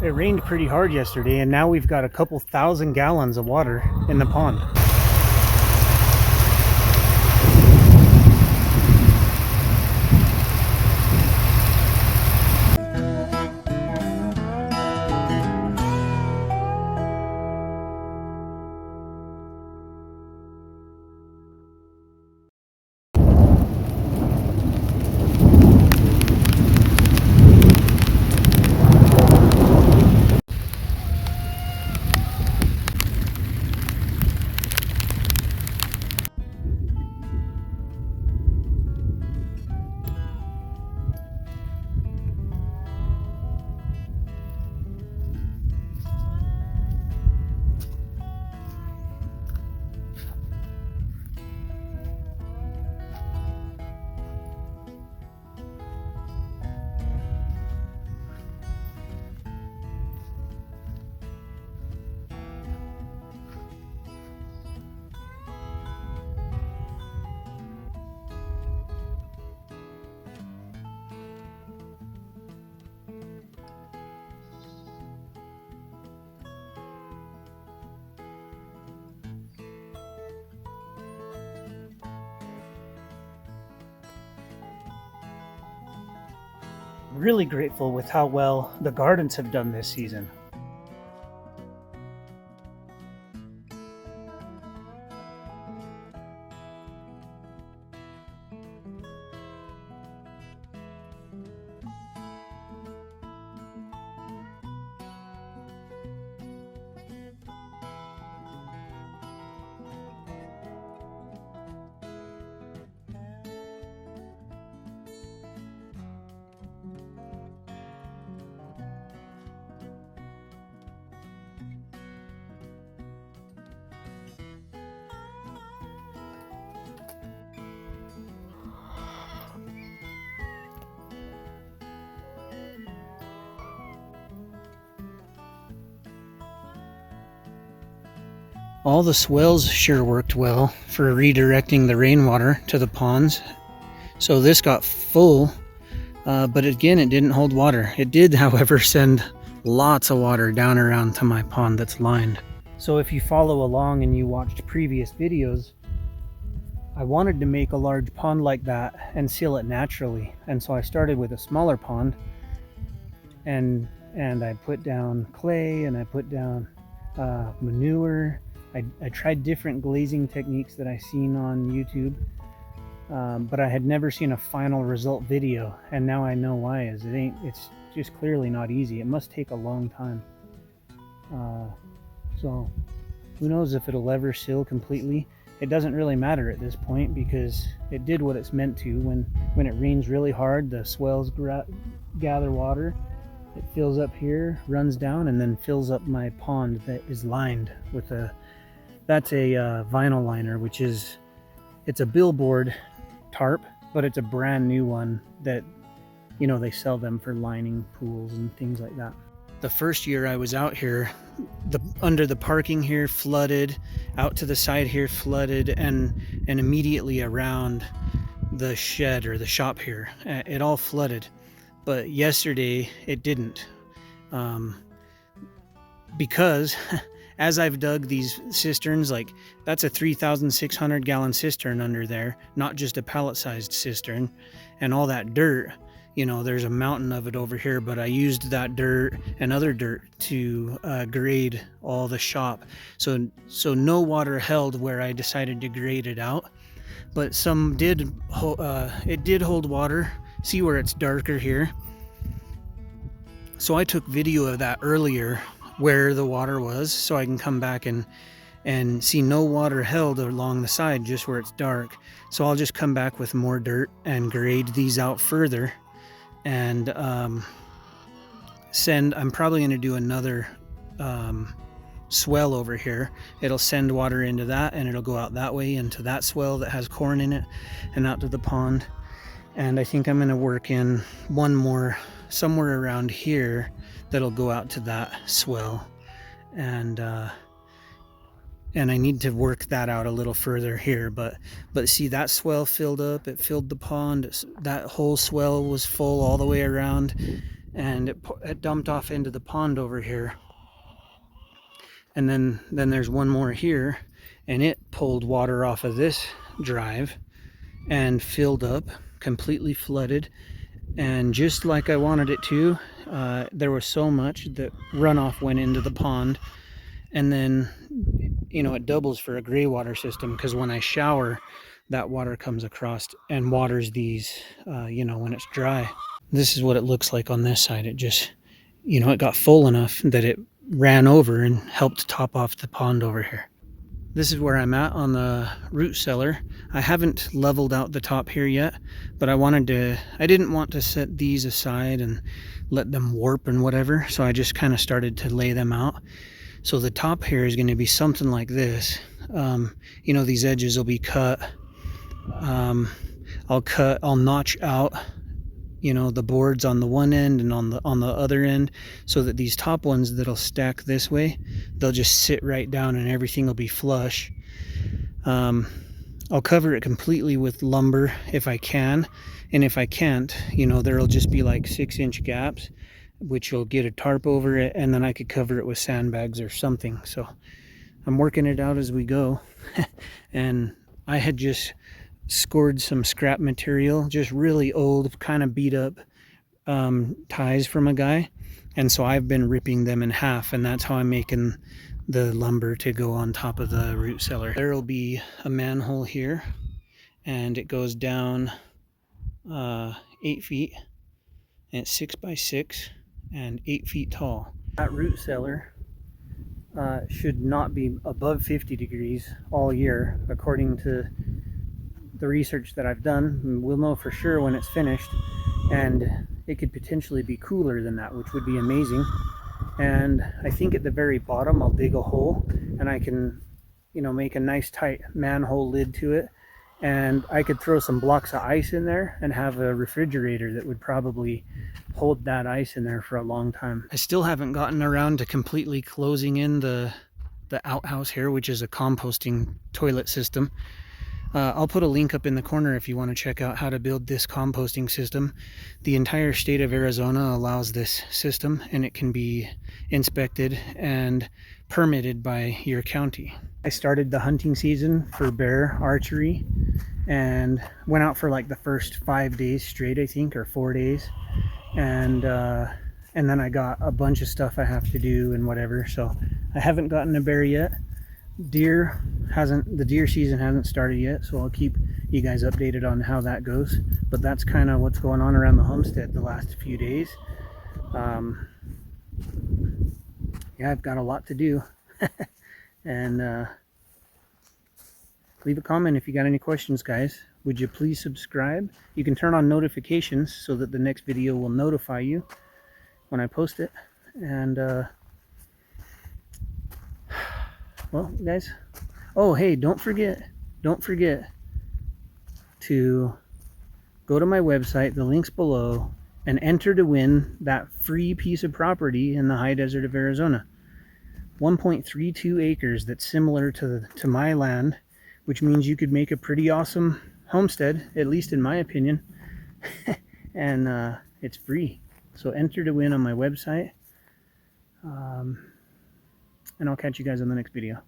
It rained pretty hard yesterday, and now we've got a couple thousand gallons of water in the pond. Really grateful with how well the gardens have done this season. All the swales sure worked well for redirecting the rainwater to the ponds. So this got full, but again, it didn't hold water. It did, however, send lots of water down around to my pond that's lined. So if you follow along and you watched previous videos, I wanted to make a large pond like that and seal it naturally. And so I started with a smaller pond, and I put down clay and I put down manure. I tried different glazing techniques that I seen on YouTube, but I had never seen a final result video, and now I know why. It's just clearly not easy. It must take a long time. So who knows if it'll ever seal completely. It doesn't really matter at this point because it did what it's meant to. When it rains really hard, the swales gather water. It fills up here, runs down, and then fills up my pond that is lined with that's a vinyl liner, which is, it's a billboard tarp, but it's a brand new one that, you know, they sell them for lining pools and things like that. The first year I was out here, under the parking here flooded, out to the side here flooded, and immediately around the shed or the shop here, it all flooded. But yesterday it didn't, because as I've dug these cisterns, like that's a 3,600 gallon cistern under there, not just a pallet sized cistern, and all that dirt, you know, there's a mountain of it over here, but I used that dirt and other dirt to grade all the shop. So no water held where I decided to grade it out, but some did, it did hold water. See where it's darker here? So I took video of that earlier, where the water was, so I can come back and see no water held along the side, just where it's dark. So I'll just come back with more dirt and grade these out further, and I'm probably going to do another swell over here. It'll send water into that, and it'll go out that way into that swell that has corn in it and out to the pond. And I think I'm going to work in one more somewhere around here that'll go out to that swell, and I need to work that out a little further here, but see, that swell filled up, it filled the pond, that whole swell was full all the way around, and it dumped off into the pond over here. And then there's one more here, and it pulled water off of this drive and filled up, completely flooded. And just like I wanted it to, there was so much that runoff went into the pond. And then, you know, it doubles for a gray water system, because when I shower, that water comes across and waters these, you know, when it's dry. This is what it looks like on this side. It just, you know, it got full enough that it ran over and helped top off the pond over here. This is where I'm at on the root cellar. I haven't leveled out the top here yet, but I didn't want to set these aside and let them warp and whatever, so I just kind of started to lay them out. So the top here is going to be something like this. You know, these edges will be cut. I'll notch out, you know, the boards on the one end and on the other end, so that these top ones that'll stack this way, they'll just sit right down and everything will be flush. I'll cover it completely with lumber if I can, and if I can't, you know, there'll just be like 6-inch gaps, which will get a tarp over it, and then I could cover it with sandbags or something. So I'm working it out as we go. And I had just scored some scrap material, just really old, kind of beat up ties from a guy, and so I've been ripping them in half, and that's how I'm making the lumber to go on top of the root cellar. There will be a manhole here, and it goes down 8 feet, and it's 6 by 6 and 8 feet tall. That root cellar should not be above 50 degrees all year, according to the research that I've done. We'll know for sure when it's finished, and it could potentially be cooler than that, which would be amazing. And I think at the very bottom I'll dig a hole, and I can, you know, make a nice tight manhole lid to it, and I could throw some blocks of ice in there and have a refrigerator that would probably hold that ice in there for a long time. I still haven't gotten around to completely closing in the outhouse here, which is a composting toilet system. I'll put a link up in the corner if you want to check out how to build this composting system. The entire state of Arizona allows this system, and it can be inspected and permitted by your county. I started the hunting season for bear archery and went out for like the first 5 days straight, I think, or 4 days. And then I got a bunch of stuff I have to do and whatever. So I haven't gotten a bear yet. The deer season hasn't started yet, so I'll keep you guys updated on how that goes. But that's kind of what's going on around the homestead the last few days. Yeah, I've got a lot to do. And leave a comment if you got any questions, guys. Would you please subscribe? You can turn on notifications so that the next video will notify you when I post it. And well, guys, oh hey, don't forget to go to my website, the link's below, and enter to win that free piece of property in the high desert of Arizona. 1.32 acres that's similar to my land, which means you could make a pretty awesome homestead, at least in my opinion. And it's free, so enter to win on my website. And I'll catch you guys on the next video.